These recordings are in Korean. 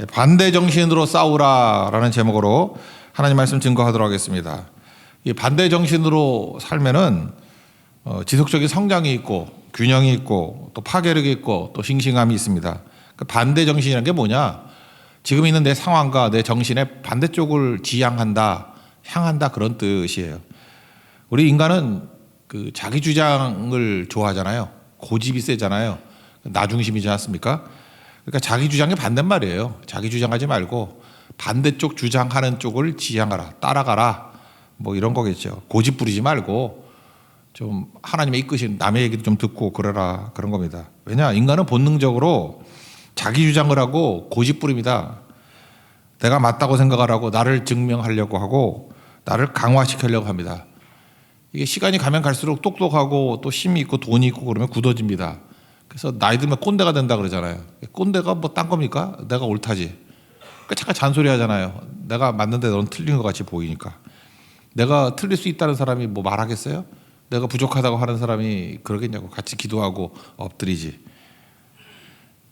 반대 정신으로 싸우라라는 제목으로 하나님 말씀 증거하도록 하겠습니다. 이 반대 정신으로 살면은 지속적인 성장이 있고 균형이 있고 또 파괴력이 있고 또 싱싱함이 있습니다. 그 반대 정신이라는 게 뭐냐? 지금 있는 내 상황과 내 정신의 반대쪽을 지향한다, 향한다 그런 뜻이에요. 우리 인간은 그 자기 주장을 좋아하잖아요. 고집이 세잖아요. 나 중심이지 않습니까? 그러니까 자기 주장의 반대말이에요. 자기 주장하지 말고 반대쪽 주장하는 쪽을 지향하라, 따라가라, 뭐 이런 거겠죠. 고집 부리지 말고 좀 하나님의 이끄신 남의 얘기도 좀 듣고 그러라 그런 겁니다. 왜냐? 인간은 본능적으로 자기 주장을 하고 고집 부립니다. 내가 맞다고 생각하라고 나를 증명하려고 하고 나를 강화시키려고 합니다. 이게 시간이 가면 갈수록 똑똑하고 또 힘이 있고 돈이 있고 그러면 굳어집니다. 그래서 나이 들면 꼰대가 된다 그러잖아요. 꼰대가 뭐 딴 겁니까? 내가 옳다지. 그러니까 잠깐 잔소리 하잖아요. 내가 맞는데 넌 틀린 것 같이 보이니까. 내가 틀릴 수 있다는 사람이 뭐 말하겠어요? 내가 부족하다고 하는 사람이 그러겠냐고. 같이 기도하고 엎드리지.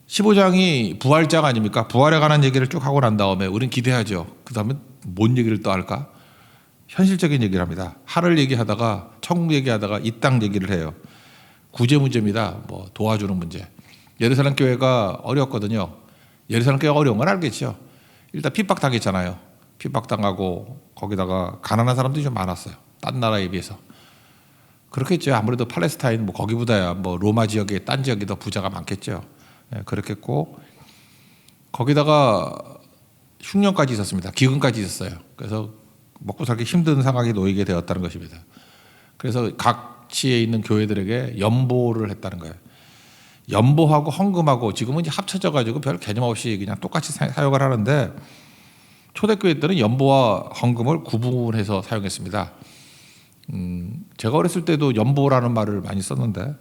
15장이 부활장 아닙니까? 부활에 관한 얘기를 쭉 하고 난 다음에 우린 기대하죠. 그 다음에 뭔 얘기를 또 할까? 현실적인 얘기를 합니다. 하늘 얘기하다가 천국 얘기하다가 이 땅 얘기를 해요. 구제 문제입니다. 뭐 도와주는 문제. 예루살렘 교회가 어려웠거든요. 예루살렘 교회가 어려운 건 알겠죠. 일단 핍박당했잖아요. 핍박당하고 거기다가 가난한 사람들이 좀 많았어요. 딴 나라에 비해서. 그렇겠죠. 아무래도 팔레스타인 뭐 거기보다야 뭐 로마 지역에 딴 지역이 더 부자가 많겠죠. 네, 그렇겠고 거기다가 흉년까지 있었습니다. 기근까지 있었어요. 그래서 먹고 살기 힘든 상황에 놓이게 되었다는 것입니다. 그래서 각지에 있는 교회들에게 연보를 했다는 거예요. 연보하고 헌금하고 지금은 이제 합쳐져 가지고 별 개념 없이 그냥 똑같이 사용을 하는데 초대교회 때는 연보와 헌금을 구분해서 사용했습니다. 제가 어렸을 때도 연보라는 말을 많이 썼는데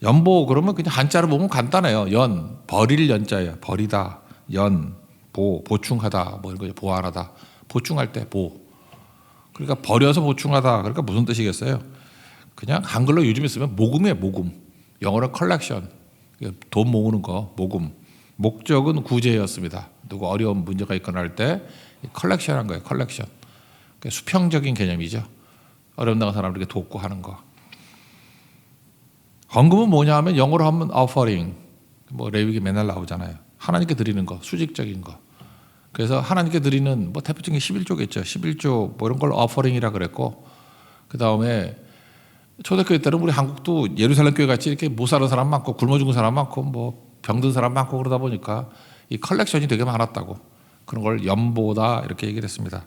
연보 그러면 그냥 한자로 보면 간단해요. 연, 버릴 연자예요. 버리다, 연, 보, 보충하다, 뭐 이런 거죠. 보완하다, 보충할 때 보. 그러니까 버려서 보충하다. 그러니까 무슨 뜻이겠어요? 그냥 한글로 요즘에 쓰면 모금이에요. 모금. 영어로 컬렉션. 돈 모으는 거, 모금. 목적은 구제였습니다. 누구 어려운 문제가 있거나 할 때 컬렉션한 거예요. 컬렉션. 수평적인 개념이죠. 어려운 나간 사람들에게 돕고 하는 거. 헌금은 뭐냐 하면 영어로 하면 offering. 뭐 레위기 맨날 나오잖아요. 하나님께 드리는 거, 수직적인 거. 그래서 하나님께 드리는 뭐 대표적인 11조겠죠. 11조 뭐 이런 걸 offering이라 그랬고 그 다음에 초대교회 때는 우리 한국도 예루살렘 교회 같이 이렇게 못 사는 사람 많고 굶어 죽은 사람 많고 뭐 병든 사람 많고 그러다 보니까 이 컬렉션이 되게 많았다고 그런 걸 연보다 이렇게 얘기를 했습니다.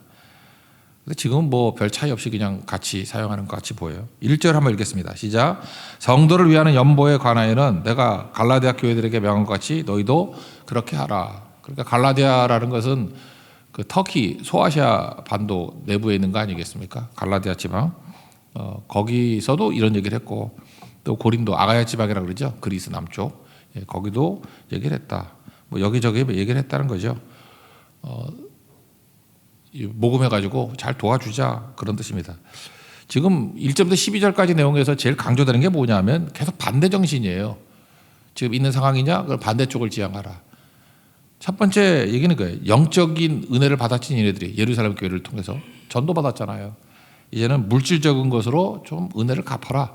근데 지금은 뭐 별 차이 없이 그냥 같이 사용하는 것 같이 보여요. 1절 한번 읽겠습니다. 시작. 성도를 위하는 연보에 관하여는 내가 갈라디아 교회들에게 명한 것 같이 너희도 그렇게 하라. 그러니까 갈라디아라는 것은 그 터키 소아시아 반도 내부에 있는 거 아니겠습니까? 갈라디아 지방. 거기서도 이런 얘기를 했고 또 고린도 아가야 지방이라고 그러죠. 그리스 남쪽. 예, 거기도 얘기를 했다. 뭐 여기저기 얘기를 했다는 거죠. 모금해가지고 잘 도와주자 그런 뜻입니다. 지금 1절부터 12절까지 내용에서 제일 강조되는 게 뭐냐면 계속 반대 정신이에요. 지금 있는 상황이냐? 그걸 반대쪽을 지향하라. 첫 번째 얘기는 거예요. 영적인 은혜를 받았지 얘네들이 예루살렘 교회를 통해서 전도 받았잖아요. 이제는 물질적인 것으로 좀 은혜를 갚아라.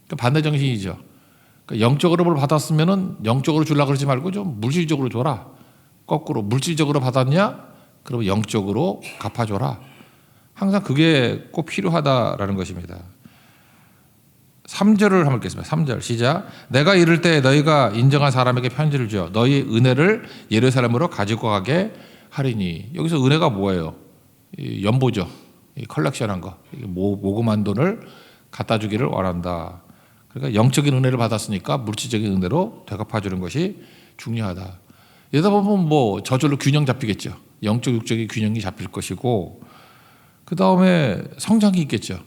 그러니까 반대 정신이죠. 그러니까 영적으로 뭘 받았으면은 영적으로 주려고 그러지 말고 좀 물질적으로 줘라. 거꾸로 물질적으로 받았냐? 그러면 영적으로 갚아줘라. 항상 그게 꼭 필요하다라는 것입니다. 3절을 한번 읽겠습니다. 3절 시작. 내가 이를 때 너희가 인정한 사람에게 편지를 주어 너희 은혜를 예루살렘으로 가지고 가게 하리니. 여기서 은혜가 뭐예요? 연보죠. 컬렉션한 거. 모금한 돈을 갖다 주기를 원한다. 그러니까 영적인 은혜를 받았으니까 물질적인 은혜로 되갚아 주는 것이 중요하다. 이러다 보면 뭐 저절로 균형 잡히겠죠. 영적 육적인 균형이 잡힐 것이고 그 다음에 성장이 있겠죠.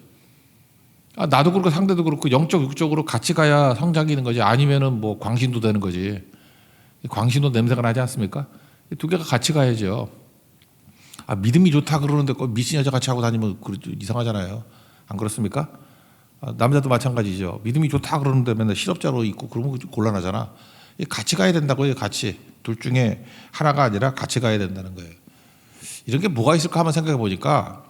나도 그렇고 상대도 그렇고 영적 육적으로 같이 가야 성장이 있는 거지. 아니면은 뭐 광신도 되는 거지. 광신도 냄새가 나지 않습니까? 두 개가 같이 가야죠. 믿음이 좋다 그러는데 꼭 미신 여자 같이 하고 다니면 이상하잖아요. 안 그렇습니까? 남자도 마찬가지죠. 믿음이 좋다 그러는데 맨날 실업자로 있고 그러면 곤란하잖아. 같이 가야 된다고요. 같이 둘 중에 하나가 아니라 같이 가야 된다는 거예요. 이런 게 뭐가 있을까 한번 생각해 보니까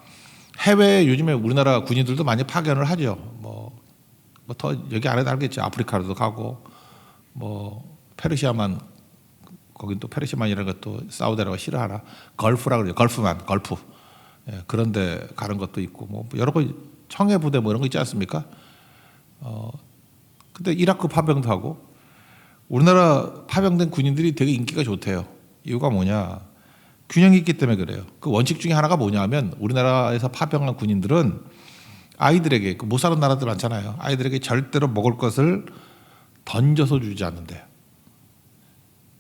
해외에 요즘에 우리나라 군인들도 많이 파견을 하죠. 뭐 더 여기 안에도 알겠죠. 아프리카로도 가고 뭐 페르시아만 거긴 또 페르시아만이라는 것도 사우디아라비아가 싫어하나 걸프라 그러죠. 걸프만 걸프 예, 그런데 가는 것도 있고 뭐 여러 거 청해 부대 뭐 이런 거 있지 않습니까? 근데 이라크 파병도 하고 우리나라 파병된 군인들이 되게 인기가 좋대요. 이유가 뭐냐? 균형이 있기 때문에 그래요. 그 원칙 중에 하나가 뭐냐면 우리나라에서 파병한 군인들은 아이들에게 못 사는 나라들 많잖아요. 아이들에게 절대로 먹을 것을 던져서 주지 않는데요.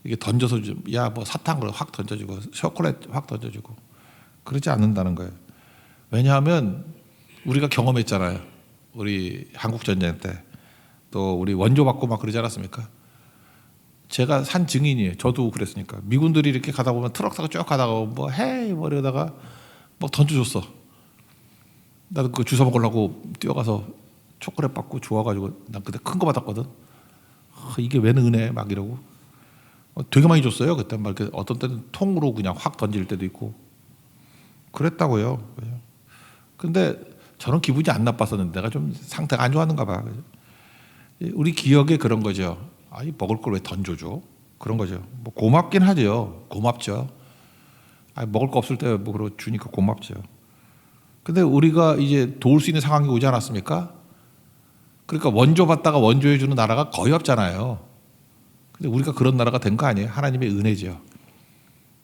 이게 던져서 야뭐 사탕 확 던져주고 초콜릿 확 던져주고 그러지 않는다는 거예요. 왜냐하면 우리가 경험했잖아요. 우리 한국 전쟁 때 또 우리 원조 받고 막 그러지 않았습니까? 제가 산 증인이에요. 저도 그랬으니까. 미군들이 이렇게 가다 보면 트럭 타고 쭉 가다가 뭐 헤이 뭐 이러다가 뭐 던져줬어. 나도 그 주워 먹으려고 뛰어가서 초콜릿 받고 좋아가지고 난 그때 큰 거 받았거든. 이게 왜 은혜 막 이러고 되게 많이 줬어요. 그때 막 이렇게 어떤 때는 통으로 그냥 확 던질 때도 있고 그랬다고요. 근데 저는 기분이 안 나빴었는데 내가 좀 상태가 안 좋았는가 봐. 우리 기억에 그런 거죠. 아니 먹을 걸 왜 던져줘? 그런 거죠. 뭐 고맙긴 하죠. 고맙죠. 아니 먹을 거 없을 때 뭐 그러 주니까 고맙죠. 근데 우리가 이제 도울 수 있는 상황이 오지 않았습니까? 그러니까 원조 받다가 원조해 주는 나라가 거의 없잖아요. 근데 우리가 그런 나라가 된 거 아니에요? 하나님의 은혜죠.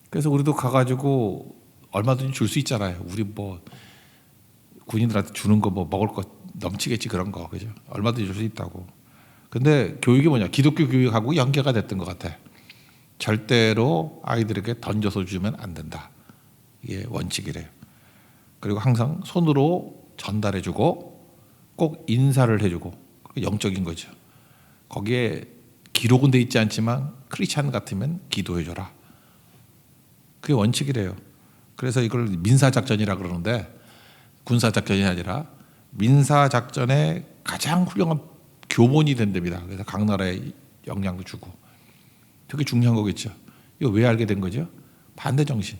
그래서 우리도 가가지고 얼마든지 줄 수 있잖아요. 우리 뭐 군인들한테 주는 거 뭐 먹을 거 넘치겠지 그런 거 그죠? 얼마든지 줄 수 있다고. 근데 교육이 뭐냐? 기독교 교육하고 연계가 됐던 것 같아. 절대로 아이들에게 던져서 주면 안 된다. 이게 원칙이래요. 그리고 항상 손으로 전달해주고 꼭 인사를 해주고 영적인 거죠. 거기에 기록은 돼 있지 않지만 크리스찬 같으면 기도해줘라. 그게 원칙이래요. 그래서 이걸 민사작전이라 그러는데 군사작전이 아니라 민사작전의 가장 훌륭한 교본이 된답니다. 그래서 각 나라에 영향도 주고 되게 중요한 거겠죠. 이거 왜 알게 된 거죠? 반대 정신.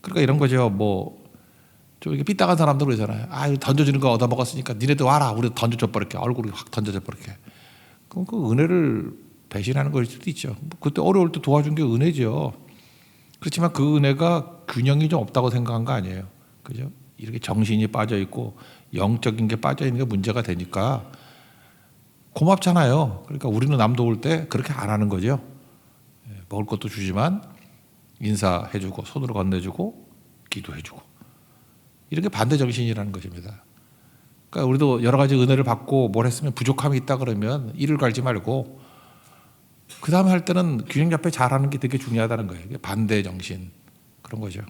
그러니까 이런 거죠. 뭐 좀 이렇게 삐딱한 사람들 그러잖아요. 아, 이거 던져주는 거 얻어 먹었으니까 니네도 와라. 우리 던져줘 버릴게. 얼굴이 확 던져줘 버릴게. 그럼 그 은혜를 배신하는 걸 수도 있죠. 그때 어려울 때 도와준 게 은혜죠. 그렇지만 그 은혜가 균형이 좀 없다고 생각한 거 아니에요. 그죠? 이렇게 정신이 빠져 있고 영적인 게 빠져 있는 게 문제가 되니까 고맙잖아요. 그러니까 우리는 남 도울 때 그렇게 안 하는 거죠. 먹을 것도 주지만 인사해주고 손으로 건네주고 기도해주고 이런 게 반대 정신이라는 것입니다. 그러니까 우리도 여러 가지 은혜를 받고 뭘 했으면 부족함이 있다 그러면 이를 갈지 말고 그 다음에 할 때는 균형 잡혀 잘하는 게 되게 중요하다는 거예요. 반대 정신 그런 거죠.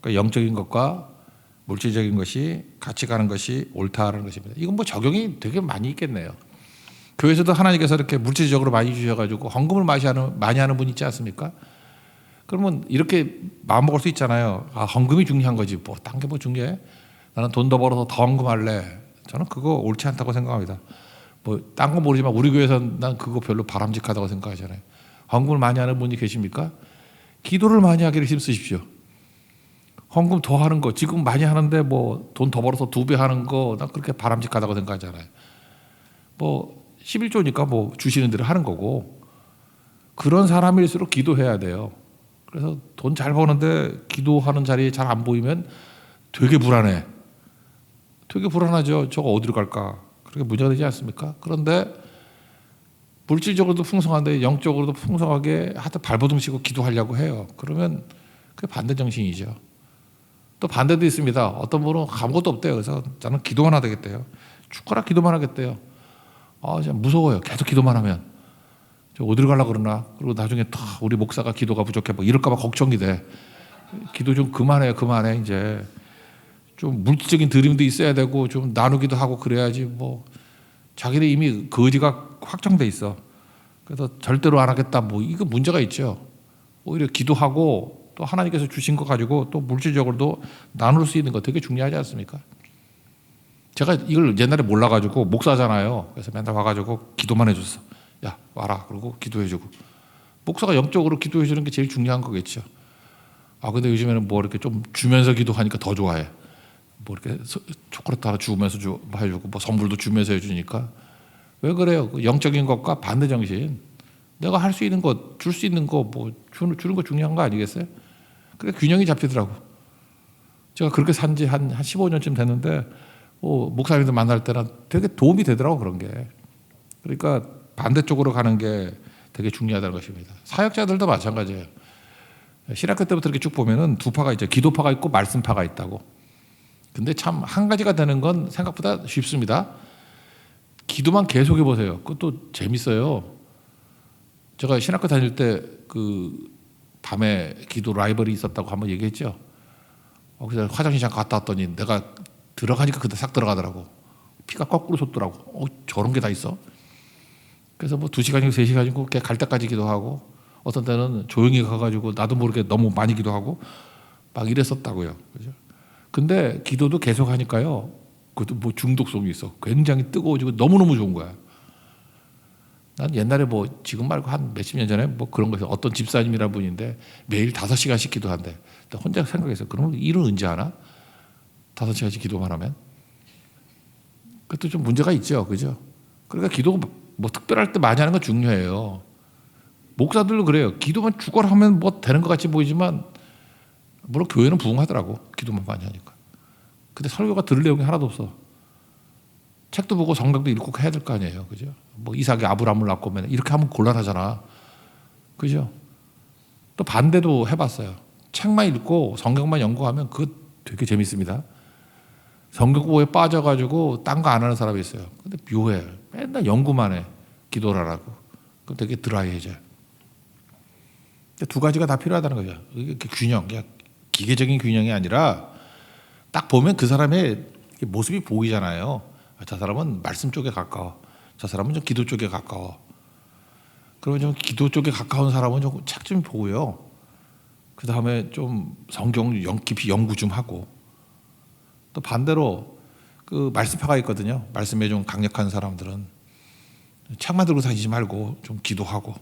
그러니까 영적인 것과 물질적인 것이 같이 가는 것이 옳다라는 것입니다. 이건 뭐 적용이 되게 많이 있겠네요. 교회에서도 하나님께서 이렇게 물질적으로 많이 주셔가지고 헌금을 많이 하는 분 있지 않습니까? 그러면 이렇게 마음 먹을 수 있잖아요. 아, 헌금이 중요한 거지. 뭐 딴 게 뭐 중요해? 나는 돈 더 벌어서 더 헌금할래. 저는 그거 옳지 않다고 생각합니다. 뭐 딴 건 모르지만 우리 교회에서 난 그거 별로 바람직하다고 생각하잖아요. 헌금을 많이 하는 분이 계십니까? 기도를 많이 하기를 힘쓰십시오. 헌금 더 하는 거 지금 많이 하는데 뭐 돈 더 벌어서 2배 하는 거 난 그렇게 바람직하다고 생각하잖아요. 뭐 11조니까 뭐 주시는 대로 하는 거고 그런 사람일수록 기도해야 돼요. 그래서 돈 잘 버는데 기도하는 자리에 잘 안 보이면 되게 불안해. 되게 불안하죠. 저거 어디로 갈까? 그렇게 문제가 되지 않습니까? 그런데 물질적으로도 풍성한데 영적으로도 풍성하게 하여튼 발버둥 치고 기도하려고 해요. 그러면 그게 반대 정신이죠. 또 반대도 있습니다. 어떤 분은 아무것도 없대요. 그래서 저는 기도만 하겠대요. 죽거나 기도만 하겠대요. 아, 진짜 무서워요. 계속 기도만 하면. 저 어디로 가려고 그러나? 그리고 나중에 다 우리 목사가 기도가 부족해. 뭐 이럴까봐 걱정이 돼. 기도 좀 그만해. 이제. 좀 물질적인 드림도 있어야 되고 좀 나누기도 하고 그래야지 뭐 자기는 이미 그 의지가 확정돼 있어. 그래서 절대로 안 하겠다. 뭐 이거 문제가 있죠. 오히려 기도하고 또 하나님께서 주신 거 가지고 또 물질적으로도 나눌 수 있는 거 되게 중요하지 않습니까? 제가 이걸 옛날에 몰라가지고 목사잖아요. 그래서 맨날 와가지고 기도만 해줬어. 야 와라. 그러고 기도해주고 목사가 영적으로 기도해 주는 게 제일 중요한 거겠죠. 아 근데 요즘에는 뭐 이렇게 좀 주면서 기도하니까 더 좋아해. 뭐 이렇게 초콜릿 하나 주면서 해주고 뭐 선물도 주면서 해주니까 왜 그래요? 그 영적인 것과 반대 정신. 내가 할 수 있는 것, 줄 수 있는 거 뭐 주는 거 중요한 거 아니겠어요? 그래 균형이 잡히더라고. 제가 그렇게 산지 한 15년쯤 됐는데 목사님들 만날 때는 되게 도움이 되더라고 그런 게. 그러니까 반대쪽으로 가는 게 되게 중요하다는 것입니다. 사역자들도 마찬가지예요. 신학교 때부터 이렇게 쭉 보면은 두 파가 있죠. 기도파가 있고 말씀파가 있다고. 근데 참 한 가지가 되는 건 생각보다 쉽습니다. 기도만 계속해 보세요. 그것도 재밌어요. 제가 신학교 다닐 때 그 밤에 기도 라이벌이 있었다고 한번 얘기했죠. 그래서 화장실 잠깐 갔다 왔더니 내가 들어가니까 그때 싹 들어가더라고. 피가 거꾸로 솟더라고. 저런 게 다 있어. 그래서 뭐 2시간이고 3시간이고 갈 때까지 기도하고 어떤 때는 조용히 가가지고 나도 모르게 너무 많이 기도하고 막 이랬었다고요. 그죠? 근데 기도도 계속 하니까요. 그것도 뭐 중독성이 있어. 굉장히 뜨거워지고 너무너무 좋은 거야. 난 옛날에 뭐 지금 말고 한 몇십 년 전에 뭐 그런 거에서 어떤 집사님이란 분인데 매일 5시간씩 기도한대. 혼자 생각했어요. 그러면 일은 언제 하나? 5시간씩 기도만 하면? 그것도 좀 문제가 있죠. 그죠? 그러니까 기도가 뭐 특별할 때 많이 하는 건 중요해요. 목사들도 그래요. 기도만 죽어라 하면 뭐 되는 것 같이 보이지만 물론 교회는 부흥하더라고. 기도만 많이 하니까. 근데 설교가 들을 내용이 하나도 없어. 책도 보고 성경도 읽고 해야 될 거 아니에요. 그죠? 뭐 이삭이 아브라함을 낳고 맨 이렇게 하면 곤란하잖아. 그죠? 또 반대도 해봤어요. 책만 읽고 성경만 연구하면 그거 되게 재밌습니다. 성경 공부에 빠져가지고 딴 거 안 하는 사람이 있어요. 근데 묘해. 맨날 연구만 해. 기도를 하라고. 그럼 되게 드라이해져요. 두 가지가 다 필요하다는 거죠. 이게 균형, 기계적인 균형이 아니라 딱 보면 그 사람의 모습이 보이잖아요. 저 사람은 말씀 쪽에 가까워. 저 사람은 좀 기도 쪽에 가까워. 그러면 좀 기도 쪽에 가까운 사람은 좀 책 좀 보고요. 그 다음에 좀 성경 깊이 연구 좀 하고. 또 반대로 그 말씀파가 있거든요. 말씀에 좀 강력한 사람들은 책만 들고 다니지 말고 좀 기도하고.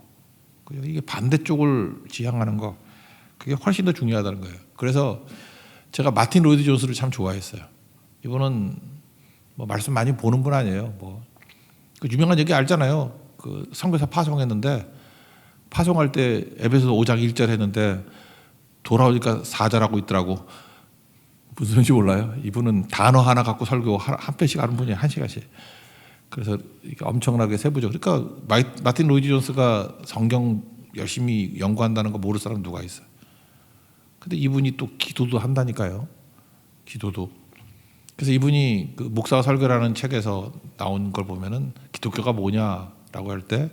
이게 반대쪽을 지향하는 거, 그게 훨씬 더 중요하다는 거예요. 그래서 제가 마틴 로이드 존스를 참 좋아했어요. 이분은 뭐 말씀 많이 보는 분 아니에요. 그 유명한 얘기 알잖아요. 그 선교사 파송했는데 파송할 때 에베소서 5장 1절 했는데 돌아오니까 4절하고 있더라고. 무슨 소리인지 몰라요. 이분은 단어 하나 갖고 설교 한 편씩 하는 분이에요. 1시간씩. 그래서 엄청나게 세부죠. 그러니까 마틴 로이드 존스가 성경 열심히 연구한다는 거 모를 사람 누가 있어요. 근데 이분이 또 기도도 한다니까요. 기도도. 그래서 이분이 그 목사가 설교라는 책에서 나온 걸 보면은 기독교가 뭐냐라고 할 때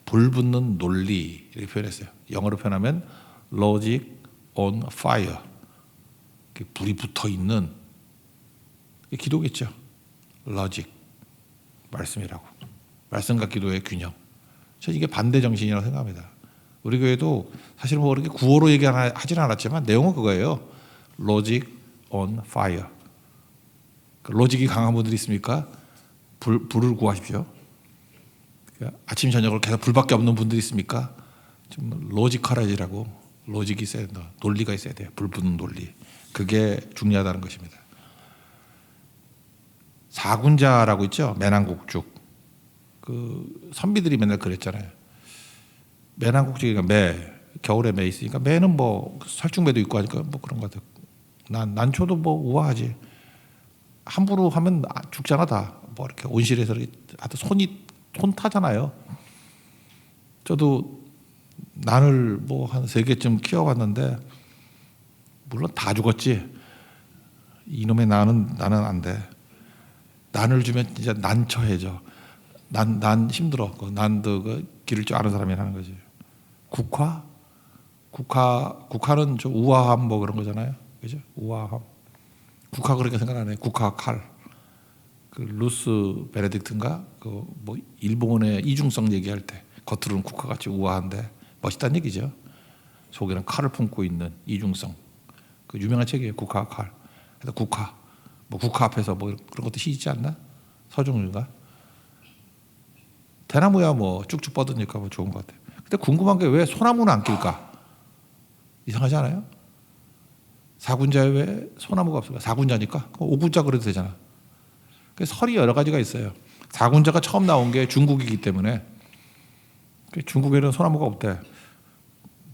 불붙는 논리 이렇게 표현했어요. 영어로 표현하면 logic on fire. 불이 붙어 있는 기도겠죠. logic. 말씀이라고. 말씀과 기도의 균형. 저는 이게 반대 정신이라고 생각합니다. 우리 교회도 사실 뭐 그렇게 구호로 얘기하지는 않았지만 내용은 그거예요. logic on fire. 로직이 강한 분들이 있습니까? 불을 구하십시오. 아침 저녁으로 계속 불밖에 없는 분들이 있습니까? 좀 로지컬해지라고. 로직이 있어야 된다. 논리가 있어야 돼요. 불 붙는 논리. 그게 중요하다는 것입니다. 사군자라고 있죠. 매난국죽. 그 선비들이 맨날 그랬잖아요. 매난국죽이니까 매, 겨울에 매 있으니까 매는 뭐 설중매도 있고 하니까 뭐 그런 거 같아요. 난초도 뭐 우아하지. 함부로 하면 죽잖아 다. 뭐 이렇게 온실에서 하여튼 손 타잖아요. 저도 난을 뭐 한 3개쯤 키워봤는데 물론 다 죽었지. 이놈의 나는 안 돼. 난을 주면 진짜 난처해져. 난 힘들어. 그 난도 그 기를 줄 아는 사람이 하는 거지. 국화는 좀 우아함 뭐 그런 거잖아요. 그죠? 우아함. 국화 그렇게 생각 안 해. 국화 칼. 그 루스 베네딕트인가 그 뭐 일본의 이중성 얘기할 때 겉으로는 국화같이 우아한데 멋있다는 얘기죠. 속에는 칼을 품고 있는 이중성. 그 유명한 책이에요. 국화 칼. 그래서 국화. 뭐 국화 앞에서 뭐 그런 것도 시 있지 않나? 서중인가? 대나무야 뭐 쭉쭉 뻗으니까 뭐 좋은 것 같아요. 근데 궁금한 게 왜 소나무는 안 낄까? 이상하지 않아요? 사군자에 왜 소나무가 없을까? 사군자니까 오군자 그래도 되잖아. 설이 여러 가지가 있어요. 사군자가 처음 나온 게 중국이기 때문에 중국에는 소나무가 없대.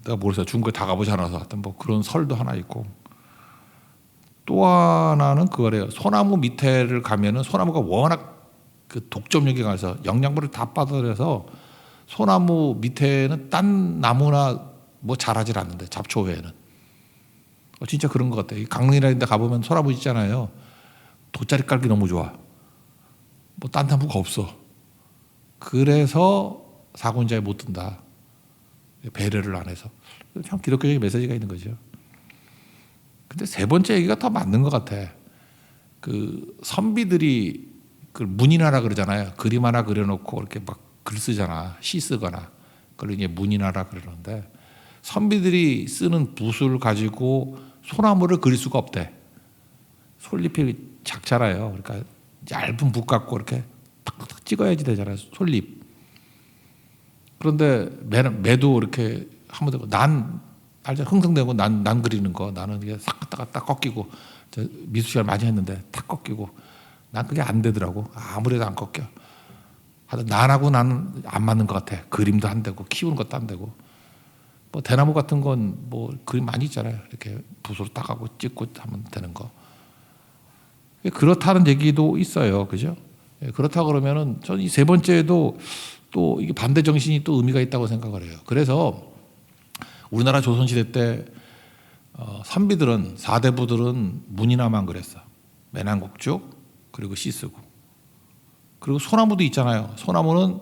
내가 모르겠어. 중국에 다 가보지 않아서 하여튼 뭐 그런 설도 하나 있고, 또 하나는 그거래요. 소나무 밑에를 가면은 소나무가 워낙 그 독점력이 강해서 영양분을 다 받아들여서 소나무 밑에는 딴 나무나 뭐 자라질 않는데, 잡초 외에는. 진짜 그런 것 같아요. 강릉이라는 데 가보면 소나무 있잖아요. 돗자리 깔기 너무 좋아. 뭐 딴 나무가 없어. 그래서 사군자에 못 든다. 배려를 안 해서. 참 기독교적인 메시지가 있는 거죠. 근데 세 번째 얘기가 더 맞는 것 같아. 그 선비들이 그 문인하라 그러잖아요. 그림 하나 그려놓고 이렇게 막 글 쓰잖아. 시 쓰거나. 그걸 이제 문인하라 그러는데, 선비들이 쓰는 붓을 가지고 소나무를 그릴 수가 없대. 솔잎이 작잖아요. 그러니까 얇은 붓 갖고 이렇게 탁탁 찍어야지 되잖아요. 솔잎. 그런데 매도 이렇게 하면 되고, 알죠? 흥성되고 난 그리는 거, 나는 이게 싹 갔다가 딱 꺾이고, 미술 시간 많이 했는데 탁 꺾이고, 난 그게 안 되더라고. 아무래도 안 꺾여. 하여튼 난하고 나는 안 맞는 것 같아. 그림도 안 되고 키우는 것도 안 되고. 뭐 대나무 같은 건 뭐 그림 많이 있잖아요. 이렇게 붓으로 따가고 찍고 하면 되는 거. 그렇다는 얘기도 있어요. 그죠? 그렇다 그러면은 저는 이 세 번째도 또 이게 반대 정신이 또 의미가 있다고 생각을 해요. 그래서 우리나라 조선시대 때 선비들은, 사대부들은 문이나만 그랬어. 매난국죽, 그리고 시 쓰고. 그리고 소나무도 있잖아요. 소나무는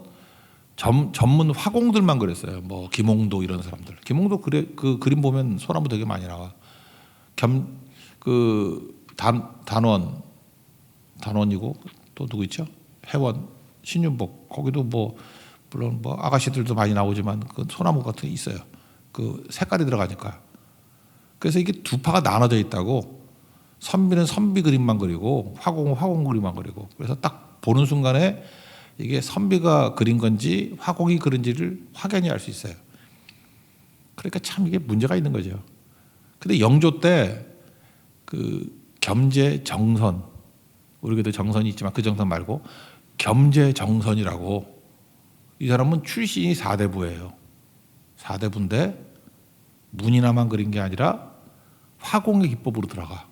전문 화공들만 그랬어요. 뭐 김홍도 이런 사람들. 김홍도 그 그림 보면 소나무 되게 많이 나와. 단원이고 또 누구 있죠? 해원, 신윤복. 거기도 뭐 물론 뭐 아가씨들도 많이 나오지만 그 소나무 같은 게 있어요. 그 색깔이 들어가니까. 그래서 이게 두 파가 나눠져 있다고. 선비는 선비 그림만 그리고 화공은 화공 그림만 그리고. 그래서 딱 보는 순간에 이게 선비가 그린 건지 화공이 그린지를 확연히 알 수 있어요. 그러니까 참 이게 문제가 있는 거죠. 근데 영조 때 그 겸재정선, 우리에도 정선이 있지만 그 정선 말고 겸재정선이라고, 이 사람은 출신이 사대부예요. 사대부인데 문이나만 그린 게 아니라 화공의 기법으로 들어가.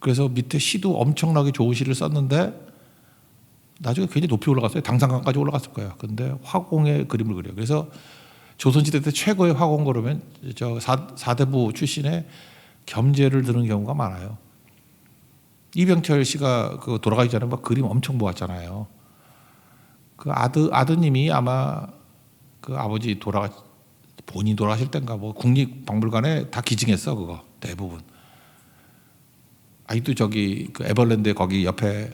그래서 밑에 시도 엄청나게 좋은 시를 썼는데 나중에 굉장히 높이 올라갔어요. 당상강까지 올라갔을 거야. 근데 화공의 그림을 그려요. 그래서 조선시대 때 최고의 화공 그러면 저 사대부 출신의 겸재를 드는 경우가 많아요. 이병철 씨가 그 돌아가기 전에 막 그림 엄청 모았잖아요. 그 아드님이 아마 그 아버지 본인 돌아가실 때인가 뭐 국립박물관에 다 기증했어. 그거 대부분. 아직도 저기 그 에버랜드 거기 옆에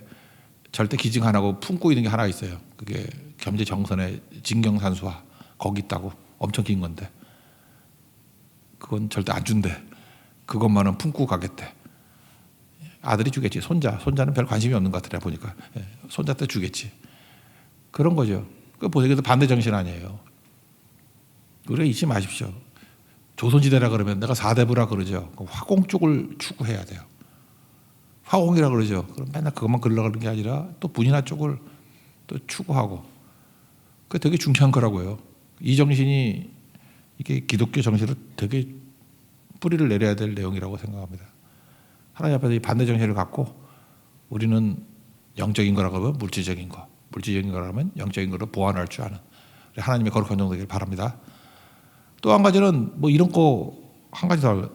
절대 기증 안 하고 품고 있는 게 하나 있어요. 그게 겸재정선의 진경산수화 거기 있다고. 엄청 긴 건데 그건 절대 안 준대. 그것만은 품고 가겠대. 아들이 주겠지. 손자는 별 관심이 없는 것 같더라 보니까. 손자한테 주겠지. 그런 거죠. 그 보세요. 반대 정신 아니에요. 우리가 잊지 마십시오. 조선시대라 그러면 내가 사대부라 그러죠. 화공 쪽을 추구해야 돼요. 화공이라 그러죠. 그럼 맨날 그것만 그리려고 하는 게 아니라 또 분이나 쪽을 또 추구하고. 그게 되게 중요한 거라고요. 이 정신이 이게 기독교 정신을 되게 뿌리를 내려야 될 내용이라고 생각합니다. 하나님 앞에서 이 반대 정신을 갖고 우리는 영적인 거라고 하면 물질적인 거, 물질적인 거라면 영적인 거로 보완할 줄 아는 하나님의 거룩한 종 되기를 바랍니다. 또 한 가지는 뭐 이런 거 한 가지 더,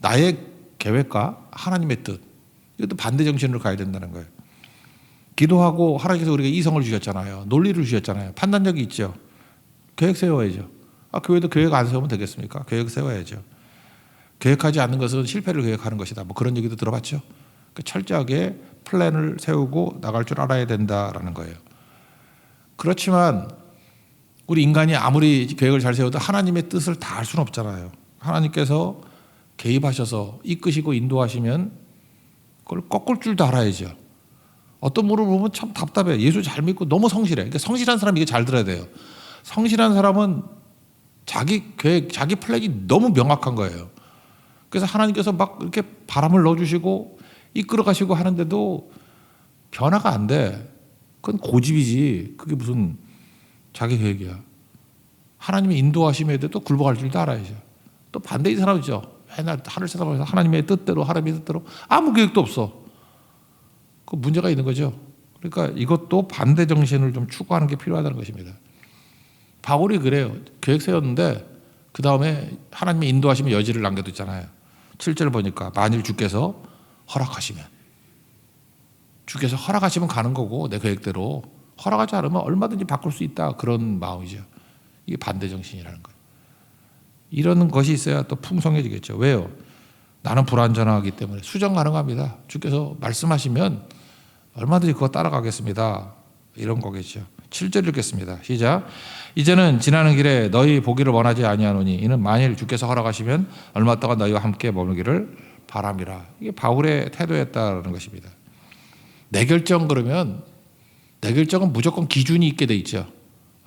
나의 계획과 하나님의 뜻, 이것도 반대 정신으로 가야 된다는 거예요. 기도하고 하나님께서 우리에게 이성을 주셨잖아요. 논리를 주셨잖아요. 판단력이 있죠. 계획 세워야죠. 교회도 계획 안 세우면 되겠습니까? 계획 세워야죠. 계획하지 않는 것은 실패를 계획하는 것이다. 뭐 그런 얘기도 들어봤죠. 그러니까 철저하게 플랜을 세우고 나갈 줄 알아야 된다라는 거예요. 그렇지만 우리 인간이 아무리 계획을 잘 세워도 하나님의 뜻을 다 알 수는 없잖아요. 하나님께서 개입하셔서 이끄시고 인도하시면 그걸 꺾을 줄도 알아야죠. 어떤 분을 보면 참 답답해. 예수 잘 믿고 너무 성실해. 그러니까 성실한 사람이 이게 잘 들어야 돼요. 성실한 사람은 자기 계획, 자기 플랜이 너무 명확한 거예요. 그래서 하나님께서 막 이렇게 바람을 넣어주시고 이끌어 가시고 하는데도 변화가 안 돼. 그건 고집이지. 그게 무슨 자기 계획이야. 하나님의 인도하심에 또 굴복할 줄도 알아야죠. 또 반대인 사람이죠. 맨날 하늘 쳐다보면서 하나님의 뜻대로 아무 계획도 없어. 그 문제가 있는 거죠. 그러니까 이것도 반대 정신을 좀 추구하는 게 필요하다는 것입니다. 바울이 그래요. 계획 세웠는데 그 다음에 하나님의 인도하심의 여지를 남겨뒀잖아요. 7절 보니까 만일 주께서 허락하시면 가는 거고 내 계획대로 허락하지 않으면 얼마든지 바꿀 수 있다. 그런 마음이죠. 이게 반대 정신이라는 거예요. 이런 것이 있어야 또 풍성해지겠죠. 왜요? 나는 불완전하기 때문에 수정 가능합니다. 주께서 말씀하시면 얼마든지 그거 따라가겠습니다. 이런 거겠죠. 7절 읽겠습니다. 시작. 이제는 지나는 길에 너희 보기를 원하지 아니하노니 이는 만일 주께서 허락하시면 얼마 동안 너희와 함께 머물기를 바람이라. 이게 바울의 태도였다는 것입니다. 내 결정 그러면 내 결정은 무조건 기준이 있게 돼 있죠.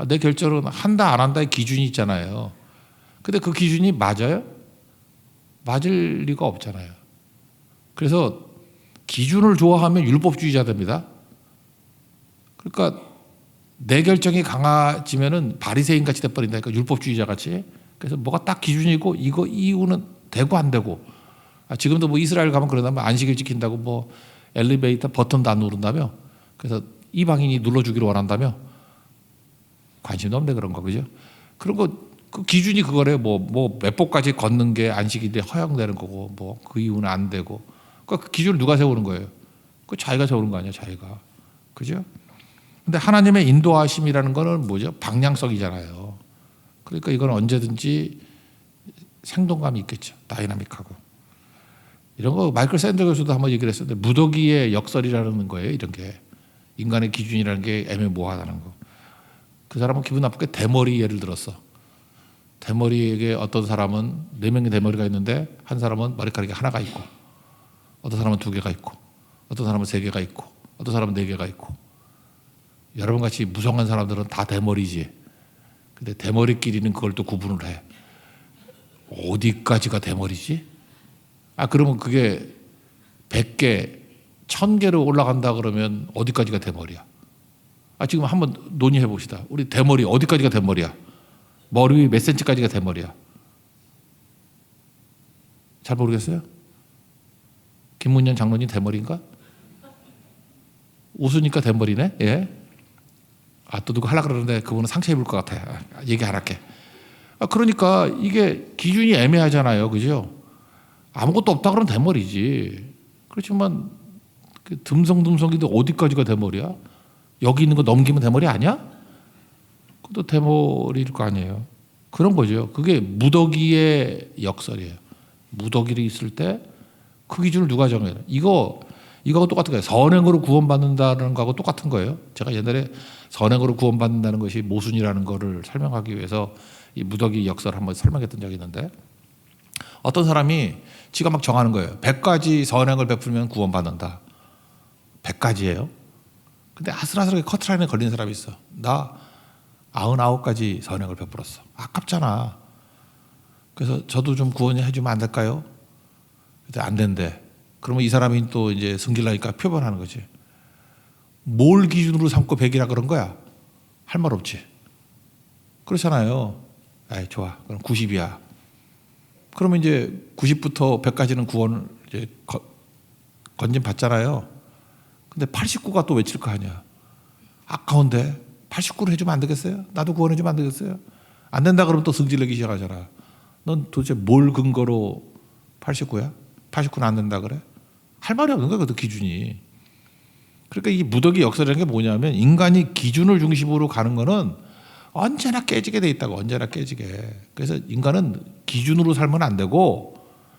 내 결정은 한다 안 한다의 기준이 있잖아요. 근데 그 기준이 맞아요? 맞을 리가 없잖아요. 그래서 기준을 좋아하면 율법주의자 됩니다. 그러니까 내 결정이 강해지면은 바리새인 같이 돼버린다니까. 율법주의자 같이. 그래서 뭐가 딱 기준이고 이거 이유는 되고 안 되고. 지금도 뭐 이스라엘 가면 그러다면 안식일 지킨다고 뭐 엘리베이터 버튼도 안 누른다며. 그래서 이방인이 눌러주기를 원한다며. 관심도 없네 그런 거 그죠? 그런 거 그 기준이 그거래요. 뭐 몇 복까지 걷는 게 안식일에 허용되는 거고 뭐 그 이유는 안 되고. 그러니까 그 기준을 누가 세우는 거예요? 그 자기가 세우는 거 아니야 자기가. 그죠? 근데 하나님의 인도하심이라는 거는 뭐죠? 방향성이잖아요. 그러니까 이건 언제든지 생동감이 있겠죠. 다이나믹하고. 이런 거 마이클 샌더 교수도 한번 얘기를 했었는데 무더기의 역설이라는 거예요. 이런 게. 인간의 기준이라는 게 애매모호하다는 거. 그 사람은 기분 나쁘게 대머리 예를 들었어. 대머리에게 어떤 사람은 4명의 대머리가 있는데 한 사람은 머리카락이 하나가 있고 어떤 사람은 2개가 있고 어떤 사람은 3개가 있고 어떤 사람은 4개가 있고 여러분같이 무성한 사람들은 다 대머리지. 근데 대머리끼리는 그걸 또 구분을 해. 어디까지가 대머리지? 그러면 그게 100개, 1000개로 올라간다 그러면 어디까지가 대머리야? 지금 한번 논의해 봅시다. 우리 대머리 어디까지가 대머리야? 머리 몇 센치까지가 대머리야? 잘 모르겠어요? 김문현 장로님 대머리인가? 웃으니까 대머리네? 예. 또 누가 하려고 그러는데 그분은 상처 입을 것 같아. 얘기 안 할게. 그러니까 이게 기준이 애매하잖아요. 그죠? 아무것도 없다 그러면 대머리지. 그렇지만 그 듬성듬성인데 어디까지가 대머리야? 여기 있는 거 넘기면 대머리 아니야? 그것도 대머리일 거 아니에요. 그런 거죠. 그게 무더기의 역설이에요. 무더기를 있을 때 그 기준을 누가 정해요? 이거하고 똑같은 거예요. 선행으로 구원받는다는 거하고 똑같은 거예요. 제가 옛날에 선행으로 구원받는다는 것이 모순이라는 거를 설명하기 위해서 이 무더기 역설을 한번 설명했던 적이 있는데 어떤 사람이 지가 막 정하는 거예요. 100가지 선행을 베풀면 구원받는다. 100가지예요. 근데 아슬아슬하게 커트라인에 걸린 사람이 있어. 나 99가지 선행을 베풀었어. 아깝잖아. 그래서 저도 좀 구원해 주면 안 될까요? 근데 안 된대. 그러면 이 사람이 또 이제 승질나니까 표변하는 거지. 뭘 기준으로 삼고 100이라 그런 거야? 할 말 없지. 그렇잖아요. 좋아. 그럼 90이야. 그러면 이제 90부터 100까지는 구원을 이제 건진 받잖아요. 근데 89가 또 외칠 거 아니야. 아까운데 89로 해주면 안 되겠어요? 나도 구원해주면 안 되겠어요? 안 된다 그러면 또 승질내기 시작하잖아. 넌 도대체 뭘 근거로 89야? 89는 안 된다 그래? 할 말이 없는 거야, 그 기준이. 그러니까 이 무더기 역설이라는 게 뭐냐면 인간이 기준을 중심으로 가는 거는 언제나 깨지게 돼 있다고. 언제나 깨지게. 그래서 인간은 기준으로 살면 안 되고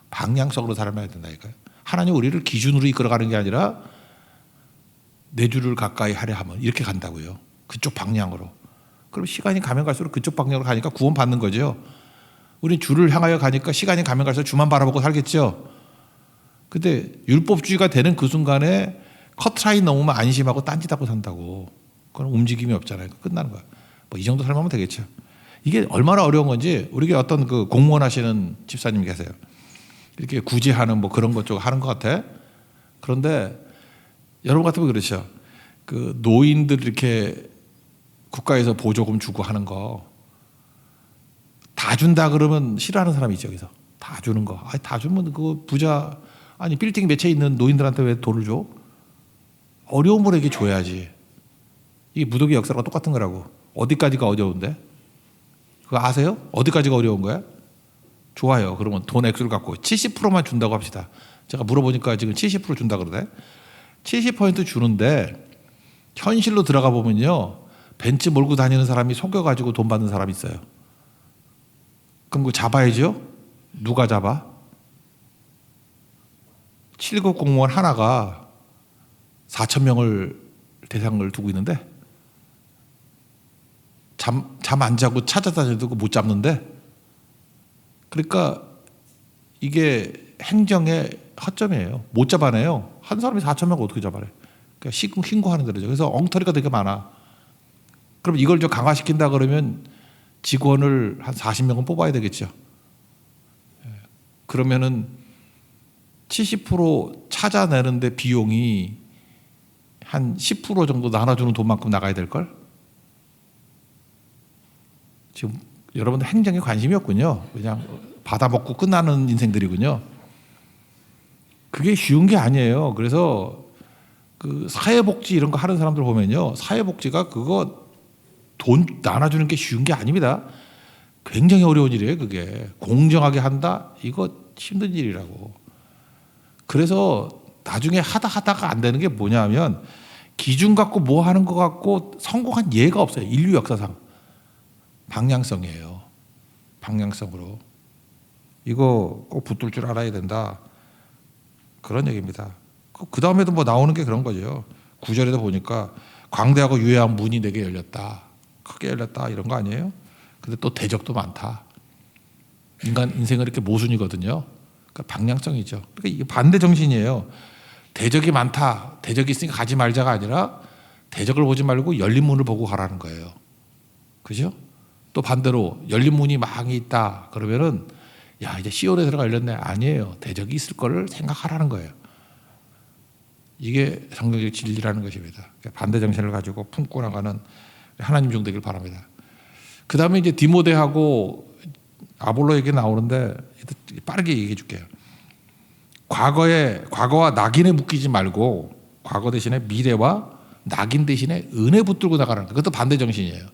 방향성으로 살아야 된다니까요. 하나님 우리를 기준으로 이끌어가는 게 아니라 내 주를 가까이 하려 하면 이렇게 간다고요. 그쪽 방향으로. 그럼 시간이 가면 갈수록 그쪽 방향으로 가니까 구원 받는 거죠. 우리 주를 향하여 가니까 시간이 가면 갈수록 주만 바라보고 살겠죠. 근데 율법주의가 되는 그 순간에 커트라인 넘으면 안심하고 딴짓하고 산다고. 그건 움직임이 없잖아요. 끝나는 거야. 뭐 이 정도 설명하면 되겠죠. 이게 얼마나 어려운 건지 우리 어떤 그 공무원 하시는 집사님 계세요. 이렇게 구제하는 뭐 그런 것 쪽 하는 것 같아. 그런데 여러분 같으면 그렇죠. 그 노인들 이렇게 국가에서 보조금 주고 하는 거 다 준다 그러면 싫어하는 사람이 있죠. 여기서 다 주는 거. 아니, 다 주면 그 부자 아니 빌딩 몇 채 있는 노인들한테 왜 돈을 줘? 어려운 분에게 줘야지. 이게 무더기 역사가 똑같은 거라고. 어디까지가 어려운데? 그거 아세요? 어디까지가 어려운 거야? 좋아요. 그러면 돈 액수를 갖고 70%만 준다고 합시다. 제가 물어보니까 지금 70% 준다 그러대. 70% 주는데 현실로 들어가 보면요. 벤츠 몰고 다니는 사람이 속여가지고 돈 받는 사람이 있어요. 그럼 그거 잡아야죠? 누가 잡아? 7급 공무원 하나가 4,000명을 대상을 두고 있는데 잠 안 자고 찾아다녀도 못 잡는데 그러니까 이게 행정의 허점이에요. 못 잡아내요. 한 사람이 4,000명을 어떻게 잡아내? 그러니까 신고하는 대로죠. 그래서 엉터리가 되게 많아. 그럼 이걸 좀 강화시킨다 그러면 직원을 한 40명은 뽑아야 되겠죠. 그러면은 70% 찾아내는데 비용이 한 10% 정도 나눠주는 돈만큼 나가야 될걸? 지금 여러분들 행정에 관심이 없군요. 그냥 받아먹고 끝나는 인생들이군요. 그게 쉬운 게 아니에요. 그래서 그 사회복지 이런 거 하는 사람들 보면요. 사회복지가 그거 돈 나눠주는 게 쉬운 게 아닙니다. 굉장히 어려운 일이에요. 그게 공정하게 한다? 이거 힘든 일이라고. 그래서 나중에 하다가 안 되는 게 뭐냐면 기준 갖고 뭐 하는 거 갖고 성공한 예가 없어요. 인류 역사상. 방향성이에요. 방향성으로. 이거 꼭 붙들 줄 알아야 된다. 그런 얘기입니다. 그 다음에도 뭐 나오는 게 그런 거죠. 9절에도 보니까 광대하고 유해한 문이 내게 열렸다. 크게 열렸다. 이런 거 아니에요? 근데 또 대적도 많다. 인간 인생은 이렇게 모순이거든요. 그러니까 방향성이죠. 그러니까 이게 반대 정신이에요. 대적이 많다. 대적이 있으니까 가지 말자가 아니라 대적을 보지 말고 열린 문을 보고 가라는 거예요. 그죠? 또 반대로 열린 문이 많이 있다. 그러면은 야 이제 시온에 들어가 열렸네. 아니에요. 대적이 있을 거를 생각하라는 거예요. 이게 성경적 진리라는 것입니다. 반대 정신을 가지고 품고 나가는 하나님 종 되길 바랍니다. 그 다음에 이제 디모데하고 아볼로 얘기 나오는데 빠르게 얘기해 줄게요. 과거와 낙인에 묶이지 말고 과거 대신에 미래와 낙인 대신에 은혜 붙들고 나가라는 거예요. 그것도 반대 정신이에요.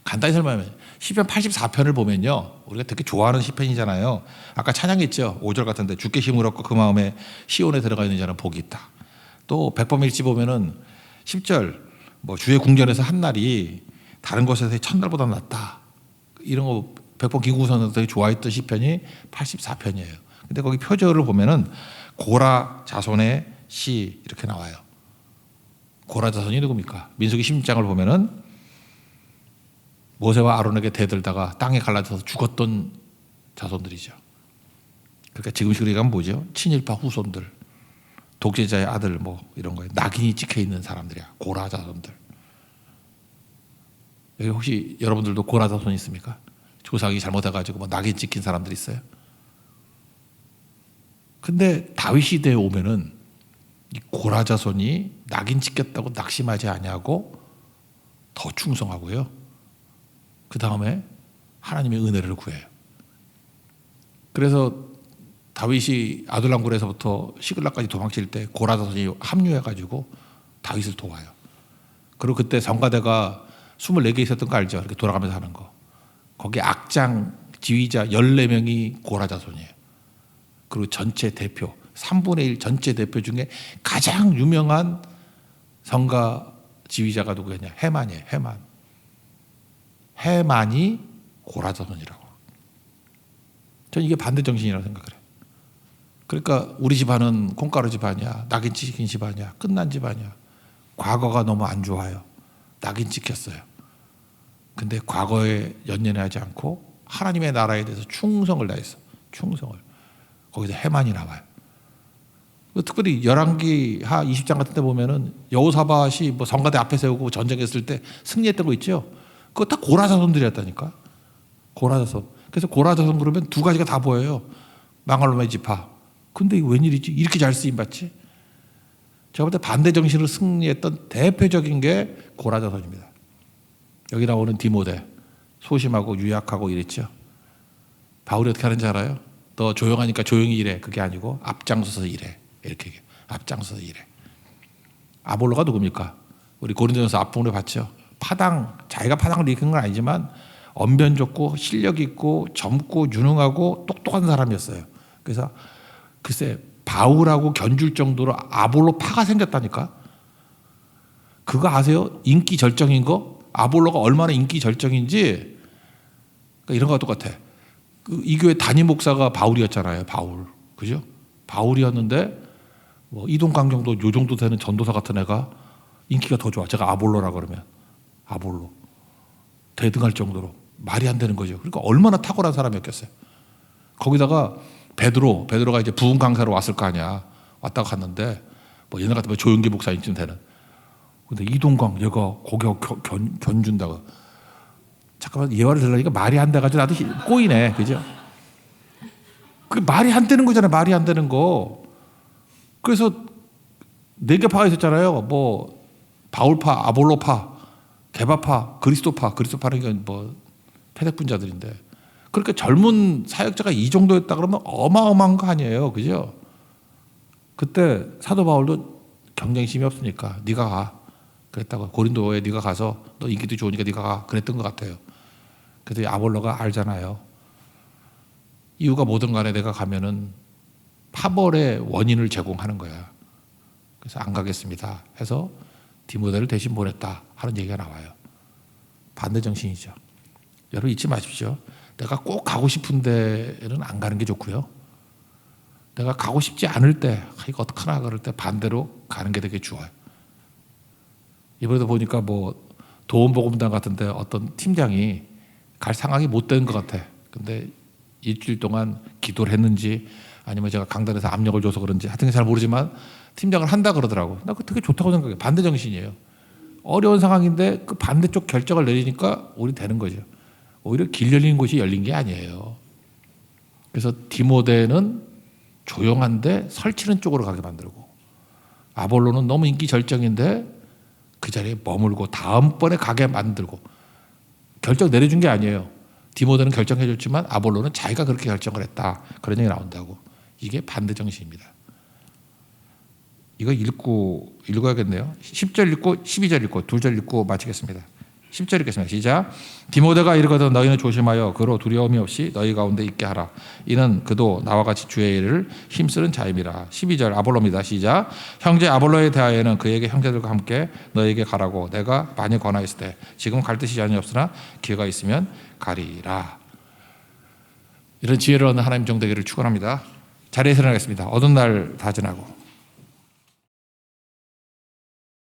간단히 설명하면 시편 84편을 보면요. 우리가 되게 좋아하는 시편이잖아요. 아까 찬양했죠. 5절 같은데 주께 힘을 얻고 그 마음에 시온에 들어가 있는 자는 복이 있다. 또 백범일지 보면은 10절 뭐 주의 궁전에서 한 날이 다른 곳에서의 첫날보다 낫다. 이런 거 백범 김구선도 되게 좋아했던 시편이 84편이에요. 근데 거기 표절을 보면은 고라 자손의 시 이렇게 나와요. 고라 자손이 누굽니까? 민수기 16장을 보면은 모세와 아론에게 대들다가 땅에 갈라져서 죽었던 자손들이죠. 그러니까 지금식 우리가 뭐죠? 친일파 후손들, 독재자의 아들 뭐 이런 거에 낙인이 찍혀 있는 사람들이야. 고라 자손들. 여기 혹시 여러분들도 고라 자손 있습니까? 조상이 잘못해가지고 뭐 낙인 찍힌 사람들 있어요. 근데 다윗 시대에 오면은 이 고라 자손이 낙인 찍혔다고 낙심하지 아니하고 더 충성하고요. 그 다음에 하나님의 은혜를 구해요. 그래서 다윗이 아둘람굴에서부터 시글락까지 도망칠 때 고라 자손이 합류해가지고 다윗을 도와요. 그리고 그때 성가대가 24개 있었던 거 알죠? 이렇게 돌아가면서 하는 거. 거기 악장 지휘자 14명이 고라 자손이에요. 그리고 전체 대표 3분의 1 전체 대표 중에 가장 유명한 성가 지휘자가 누구였냐? 해만이에요. 해만이 고라 자손이라고. 저는 이게 반대 정신이라고 생각을 해요. 그러니까 우리 집안은 콩가루 집안이야. 낙인 찍힌 집안이야. 끝난 집안이야. 과거가 너무 안 좋아요. 낙인 찍혔어요. 근데 과거에 연연하지 않고 하나님의 나라에 대해서 충성을 다했어. 충성을. 거기서 해만이 나와요. 특별히 열왕기하 20장 같은 데 보면은 여호사밧이 뭐 성가대 앞에 세우고 전쟁했을 때 승리했던 거 있죠. 그거 다 고라 자손들이었다니까. 고라 자손. 그래서 고라 자손 그러면 두 가지가 다 보여요. 망할 놈의 지파. 근데 이거 웬일이지? 이렇게 잘 쓰임 받지? 제가 볼 때 반대 정신으로 승리했던 대표적인 게 고라 자손입니다. 여기 나오는 디모데. 소심하고 유약하고 이랬죠. 바울이 어떻게 하는지 알아요? 너 조용하니까 조용히 일해. 그게 아니고 앞장서서 일해. 이렇게 얘기해요. 앞장서서 일해. 아볼로가 누굽니까? 우리 고린도전서 앞부분에 봤죠. 파당, 자기가 파당을 일으킨 건 아니지만 언변 좋고 실력 있고 젊고 유능하고 똑똑한 사람이었어요. 그래서 글쎄 바울하고 견줄 정도로 아볼로 파가 생겼다니까. 그거 아세요? 인기 절정인 거? 아볼로가 얼마나 인기 절정인지. 그러니까 이런 거와 똑같아. 이 교회 담임 목사가 바울이었잖아요. 바울. 그죠? 바울이었는데 뭐 이동강 정도 요 정도 되는 전도사 같은 애가 인기가 더 좋아. 제가 아볼로라 그러면 아볼로 대등할 정도로 말이 안 되는 거죠. 그러니까 얼마나 탁월한 사람이었겠어요. 거기다가 베드로가 이제 부흥 강사로 왔을 거 아니야. 왔다가 갔는데 뭐 옛날 같으면 조용기 목사님쯤 되는. 근데 이동강 얘가 거기 견준다고. 잠깐만 예화를 들으니까 말이 안 돼가지고 나도 꼬이네. 그죠? 그 말이 안 되는 거잖아요. 말이 안 되는 거. 그래서 네 개 파가 있었잖아요. 뭐 바울파, 아볼로파, 게바파, 그리스도파는 뭐 패색분자들인데. 그러니까 젊은 사역자가 이 정도였다 그러면 어마어마한 거 아니에요. 그죠? 그때 사도 바울도 경쟁심이 없으니까 네가 가. 그랬다고. 고린도에 네가 가서 너 인기도 좋으니까 네가 가. 그랬던 것 같아요. 그래서 아볼로가 알잖아요. 이유가 뭐든 간에 내가 가면은 파벌의 원인을 제공하는 거야. 그래서 안 가겠습니다 해서 디모데를 대신 보냈다 하는 얘기가 나와요. 반대 정신이죠. 여러분 잊지 마십시오. 내가 꼭 가고 싶은 데는 안 가는 게 좋고요. 내가 가고 싶지 않을 때 이거 어떡하나 그럴 때 반대로 가는 게 되게 좋아요. 이번에도 보니까 뭐 도움복음단 같은데 어떤 팀장이 갈 상황이 못 된 것 같아. 근데 일주일 동안 기도를 했는지 아니면 제가 강단에서 압력을 줘서 그런지 하여튼 잘 모르지만 팀장을 한다 그러더라고. 나 그거 되게 좋다고 생각해. 반대 정신이에요. 어려운 상황인데 그 반대쪽 결정을 내리니까 우리 되는 거죠. 오히려 길 열린 곳이 열린 게 아니에요. 그래서 디모데는 조용한데 설치는 쪽으로 가게 만들고 아볼로는 너무 인기 절정인데 그 자리에 머물고 다음번에 가게 만들고 결정 내려준 게 아니에요. 디모데는 결정해 줬지만 아볼로는 자기가 그렇게 결정을 했다. 그런 얘기 나온다고. 이게 반대 정신입니다. 이거 읽어야겠네요. 10절 읽고 12절 읽고 2절 읽고 마치겠습니다. 10절 읽겠습니다. 시작. 디모데가 이르거든 너희는 조심하여 그로 두려움이 없이 너희 가운데 있게 하라. 이는 그도 나와 같이 주의 일을 힘쓰는 자임이라. 12절 아볼로입니다. 시작. 형제 아볼로에 대하여는 그에게 형제들과 함께 너에게 가라고 내가 많이 권하였을 때 지금 갈 뜻이 전혀 없으나 기회가 있으면 가리라. 이런 지혜를 얻는 하나님 종 되기를 축원합니다. 자리에서 일어나겠습니다. 어두운 날 다 지나고